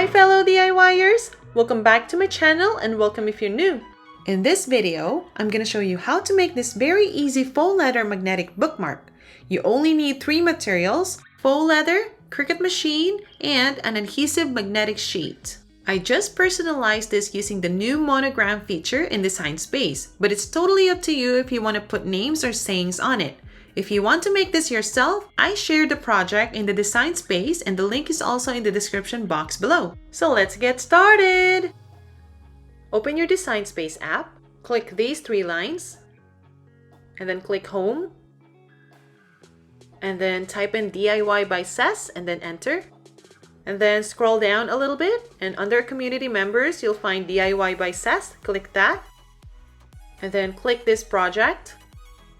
Hi fellow DIYers! Welcome back to my channel and welcome if you're new. In this video, I'm going to show you how to make this very easy faux leather magnetic bookmark. You only need 3 materials: faux leather, Cricut machine, and an adhesive magnetic sheet. I just personalized this using the new monogram feature in Design Space, but it's totally up to you if you want to put names or sayings on it. If you want to make this yourself, I shared the project in the Design Space and the link is also in the description box below. So let's get started! Open your Design Space app, click these 3 lines, and then click Home, and then type in DIY by Cess and then enter. And then scroll down a little bit and under Community Members, you'll find DIY by Cess. Click that, and then click this project.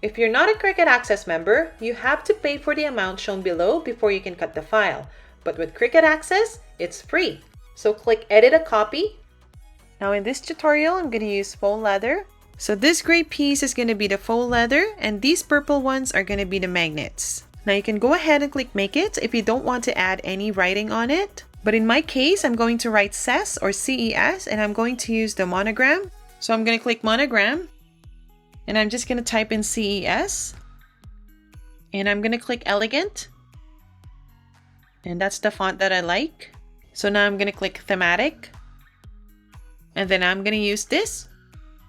If you're not a Cricut Access member, you have to pay for the amount shown below before you can cut the file. But with Cricut Access, it's free. So click Edit a Copy. Now in this tutorial, I'm going to use faux leather. So this gray piece is going to be the faux leather and these purple ones are going to be the magnets. Now you can go ahead and click Make It if you don't want to add any writing on it. But in my case, I'm going to write CES or CES and I'm going to use the monogram. So I'm going to click Monogram. And I'm just going to type in CES. And I'm going to click Elegant. And that's the font that I like. So now I'm going to click Thematic. And then I'm going to use this.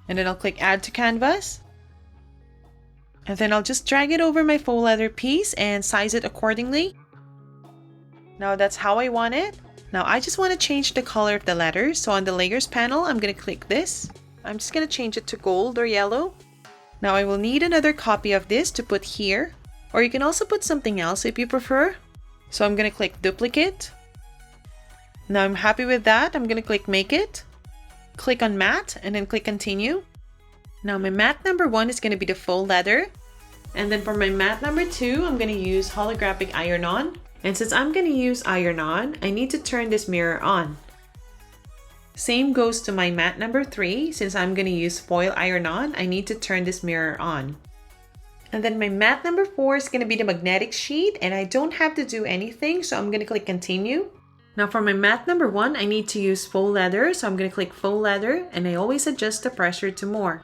And then I'll click Add to Canvas. And then I'll just drag it over my faux leather piece and size it accordingly. Now that's how I want it. Now I just want to change the color of the letters. So on the Layers panel, I'm going to click this. I'm just going to change it to gold or yellow. Now I will need another copy of this to put here, or you can also put something else if you prefer. So I'm going to click Duplicate. Now I'm happy with that. I'm going to click Make It. Click on Matte and then click Continue. Now my matte number 1 is going to be the faux leather. And then for my matte number 2, I'm going to use holographic iron-on. And since I'm going to use iron-on, I need to turn this mirror on. Same goes to my matte number 3. Since I'm going to use foil iron-on, I need to turn this mirror on. And then my matte number 4 is going to be the magnetic sheet and I don't have to do anything, so I'm going to click Continue. Now for my matte number 1, I need to use faux leather, so I'm going to click faux leather and I always adjust the pressure to more.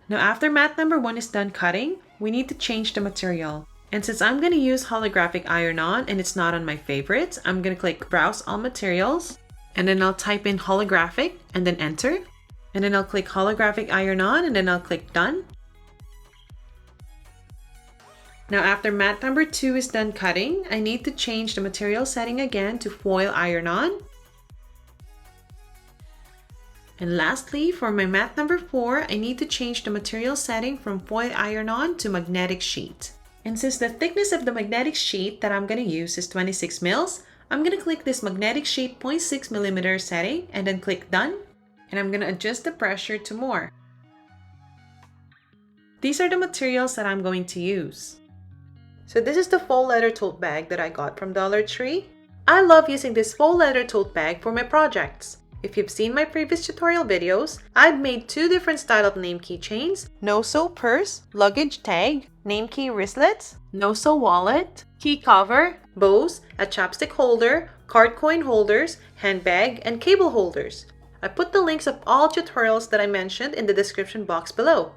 Now after matte number 1 is done cutting, we need to change the material. And since I'm going to use holographic iron-on and it's not on my favorites, I'm going to click Browse All Materials. And then I'll type in holographic and then enter. And then I'll click holographic iron-on and then I'll click Done. Now after matte number 2 is done cutting, I need to change the material setting again to foil iron-on. And lastly, for my matte number 4, I need to change the material setting from foil iron-on to magnetic sheet. And since the thickness of the magnetic sheet that I'm going to use is 26 mils, I'm going to click this magnetic sheet 0.6mm setting and then click Done. And I'm going to adjust the pressure to more. These are the materials that I'm going to use. So this is the faux leather tote bag that I got from Dollar Tree. I love using this faux leather tote bag for my projects. If you've seen my previous tutorial videos, I've made 2 different style of name keychains: no-sew purse, luggage tag, name key wristlets, no-sew wallet, key cover, bows, a chapstick holder, card coin holders, handbag, and cable holders. I put the links of all tutorials that I mentioned in the description box below.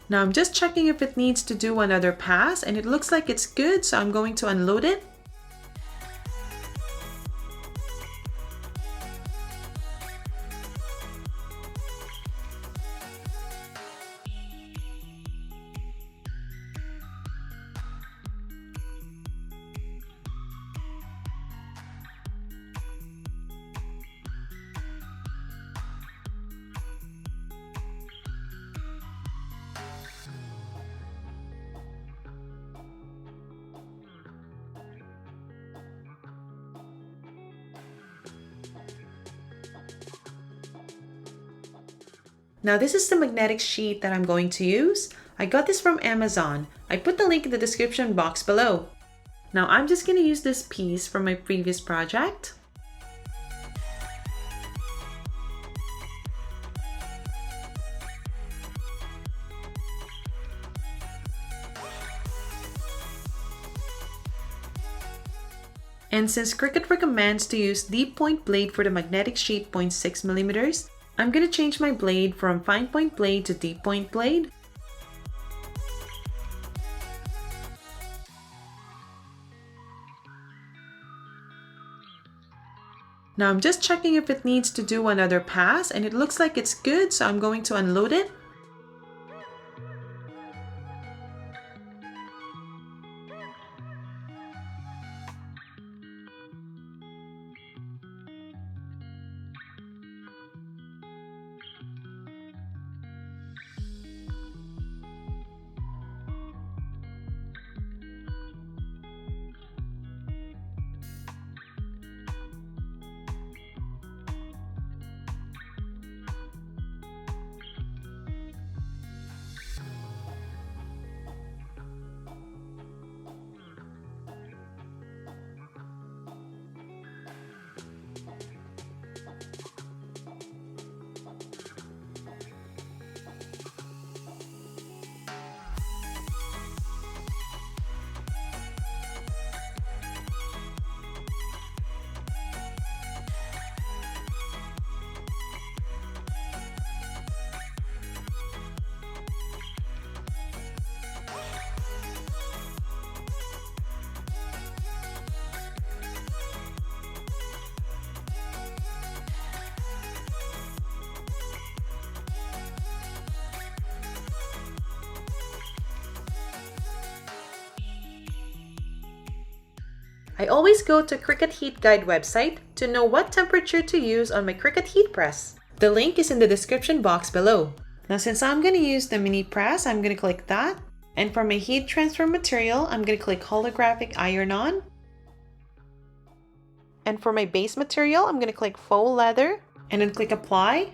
Now I'm just checking if it needs to do another pass and it looks like it's good, so I'm going to unload it. Now this is the magnetic sheet that I'm going to use. I got this from Amazon. I put the link in the description box below. Now I'm just going to use this piece from my previous project. And since Cricut recommends to use deep point blade for the magnetic sheet 0.6 millimeters, I'm going to change my blade from fine point blade to deep point blade. Now I'm just checking if it needs to do another pass, and it looks like it's good, so I'm going to unload it. I always go to Cricut Heat Guide website to know what temperature to use on my Cricut heat press. The link is in the description box below. Now since I'm going to use the mini press, I'm going to click that. And for my heat transfer material, I'm going to click holographic iron-on. And for my base material, I'm going to click faux leather and then click apply.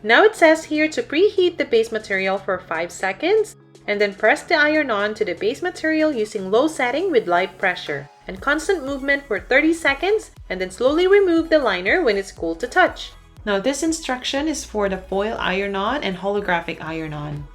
Now it says here to preheat the base material for 5 seconds and then press the iron-on to the base material using low setting with light pressure and constant movement for 30 seconds and then slowly remove the liner when it's cool to touch. Now this instruction is for the foil iron-on and holographic iron-on.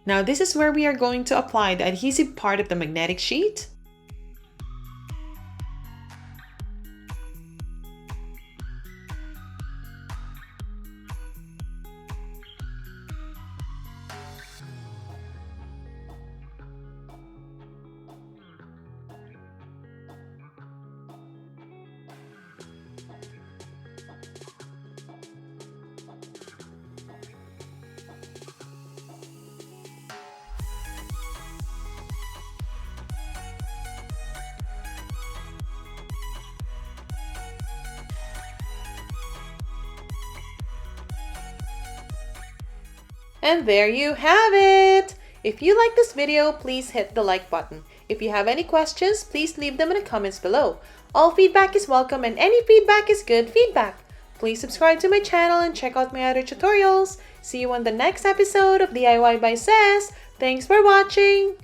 Now this is where we are going to apply the adhesive part of the magnetic sheet. And there you have it! If you like this video, please hit the like button. If you have any questions, please leave them in the comments below. All feedback is welcome and any feedback is good feedback. Please subscribe to my channel and check out my other tutorials. See you on the next episode of DIY by Sass. Thanks for watching!